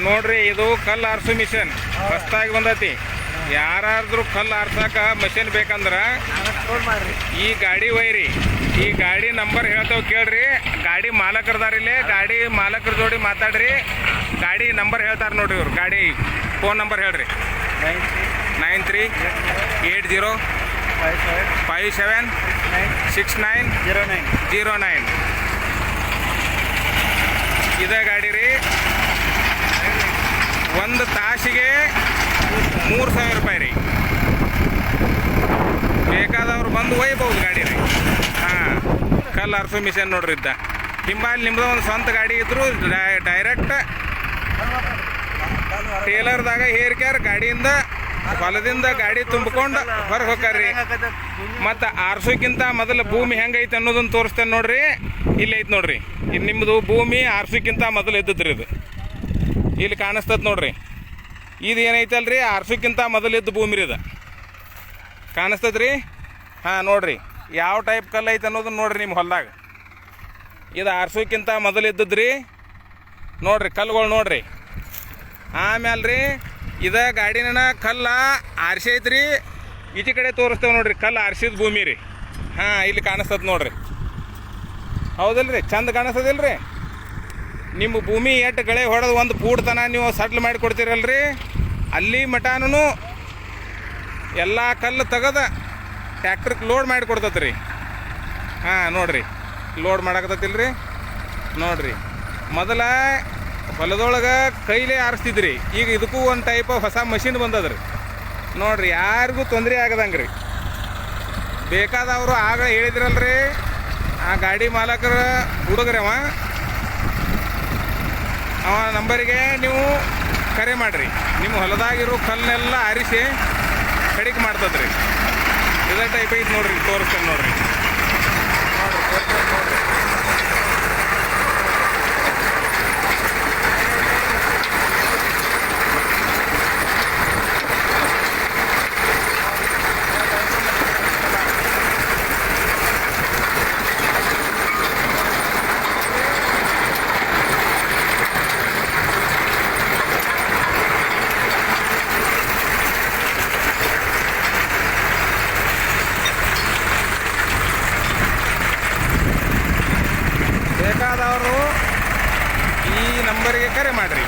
ನೋಡ್ರಿ, ಇದು ಕಲ್ಲು ಆರಿಸೋ ಮಿಷನ್ ಹೊಸ್ದಾಗಿ ಬಂದೈತಿ. ಯಾರಾದ್ರೂ ಕಲ್ಲು ಆರ್ಸಾಕ ಮಷಿನ್ ಬೇಕಂದ್ರೆ ಈ ಗಾಡಿ ಒಯ್ರಿ. ಈ ಗಾಡಿ ನಂಬರ್ ಹೇಳ್ತಾವ ಕೇಳ್ರಿ. ಗಾಡಿ ಮಾಲಕರದಾರಿಲ್ಲೇ, ಗಾಡಿ ಮಾಲಕರ ಜೋಡಿ ಮಾತಾಡ್ರಿ. ಗಾಡಿ ನಂಬರ್ ಹೇಳ್ತಾರೆ ನೋಡ್ರಿ ಇವ್ರು. ಗಾಡಿ ಫೋನ್ ನಂಬರ್ ಹೇಳ್ರಿ. 9380576909. ಇದೇ ಗಾಡಿ ರೀ. ಒಂದು ತಾಸಿಗೆ 3000 ರೂಪಾಯಿ ರೀ. ಬೇಕಾದವ್ರು ಬಂದು ಒಯ್ಬೋದು ಗಾಡಿ ರೀ. ಹಾಂ, ಕಲ್ಲು ಆರಿಸೋ ಮಿಷನ್ ನೋಡ್ರಿ ಇದ್ದ. ಹಿಂಬಾಲಿ ನಿಮ್ಮದು ಒಂದು ಸ್ವಂತ ಗಾಡಿ ಇದ್ರು ಡೈರೆಕ್ಟ್ ಟೇಲರ್ದಾಗ ಹೇರ್ಕ್ಯಾರ ಗಾಡಿಯಿಂದ ಹೊಲದಿಂದ ಗಾಡಿ ತುಂಬಿಕೊಂಡು ಹೊರಗೆ ಹೋಗ್ರಿ. ಮತ್ತು ಆರ್ಸೋಕ್ಕಿಂತ ಮೊದಲು ಭೂಮಿ ಹೆಂಗೈತೆ ಅನ್ನೋದನ್ನು ತೋರಿಸ್ತೇನೆ ನೋಡ್ರಿ. ಇಲ್ಲಿ ಐತೆ ನೋಡ್ರಿ, ಇದು ನಿಮ್ಮದು ಭೂಮಿ ಆರ್ಸೋಕ್ಕಿಂತ ಮೊದಲು ಇದ್ದದ್ರಿ. ಇದು ಇಲ್ಲಿ ಕಾಣಿಸ್ತದ ನೋಡ್ರಿ. ಇದು ಏನೈತಲ್ರಿ, ಆರ್ಸೋಕ್ಕಿಂತ ಮೊದಲಿದ್ದು ಭೂಮಿ ರೀ. ಇದು ಕಾಣಿಸ್ತದ್ರಿ. ಹಾಂ, ನೋಡ್ರಿ ಯಾವ ಟೈಪ್ ಕಲ್ಲು ಐತೆ ಅನ್ನೋದನ್ನ ನೋಡ್ರಿ ನಿಮ್ಮ ಹೊಲದಾಗ. ಇದು ಆರ್ಸೋಕ್ಕಿಂತ ಮೊದಲಿದ್ದದ್ರಿ. ನೋಡ್ರಿ ಕಲ್ಲುಗಳು ನೋಡ್ರಿ. ಆಮೇಲೆ ರೀ ಇದು ಗಾಡಿನ ಕಲ್ಲ ಆರಿಸೈತ್ರಿ. ಈಚೆ ಕಡೆ ತೋರಿಸ್ತೇವೆ ನೋಡ್ರಿ, ಕಲ್ಲು ಆರಿಸಿದ ಭೂಮಿ ರೀ. ಹಾಂ, ಇಲ್ಲಿ ಕಾಣಿಸ್ತದ ನೋಡ್ರಿ. ಹೌದಲ್ರಿ, ಚಂದ ಕಾಣಿಸ್ತದಿಲ್ರಿ. ನಿಮ್ಮ ಭೂಮಿ ಎಷ್ಟು ಗಳೆ ಹೊಡೆದು ಒಂದು ಪೂಡ್ತನ ನೀವು ಸಟ್ಲ್ ಮಾಡಿ ಕೊಡ್ತೀರಲ್ರಿ, ಅಲ್ಲಿ ಮಟಾನು ಎಲ್ಲ ಕಲ್ಲು ತೆಗೆದು ಟ್ಯಾಕ್ಟ್ರಿಗೆ ಲೋಡ್ ಮಾಡಿ ಕೊಡ್ತೈತೆ ರೀ. ಹಾಂ, ನೋಡ್ರಿ ಲೋಡ್ ಮಾಡಕತ್ತೈತಿಲ್ರಿ. ನೋಡ್ರಿ, ಮೊದಲ ಹೊಲದೊಳಗೆ ಕೈಲೇ ಆರಿಸ್ತಿದ್ರಿ. ಈಗ ಇದಕ್ಕೂ ಒಂದು ಟೈಪ್ ಹೊಸ ಮಷಿನ್ ಬಂದದ್ರಿ. ನೋಡ್ರಿ, ಯಾರಿಗೂ ತೊಂದರೆ ಆಗದಂಗೆ ರೀ. ಬೇಕಾದವರು ಆಗ ಹೇಳಿದ್ರಲ್ರಿ, ಆ ಗಾಡಿ ಮಾಲಕರ ಹುಡುಗ್ರವ ಅವ ನಂಬರಿಗೆ ನೀವು ಕರೆ ಮಾಡಿರಿ. ನಿಮ್ಮ ಹೊಲದಾಗಿರೋ ಕಲ್ಲನ್ನೆಲ್ಲ ಆರಿಸಿ ಕಡಿಗೆ ಮಾಡ್ತದ್ರಿ. ಇದೇ ಟೈಪ್ ಐತೆ ನೋಡ್ರಿ, ತೋರಿಸ್ತೇನೆ ನೋಡ್ರಿ. ನೋಡ್ರಿ ಬೇಕಾದವರು ಈ ನಂಬರಿಗೆ ಕರೆ ಮಾಡಿರಿ.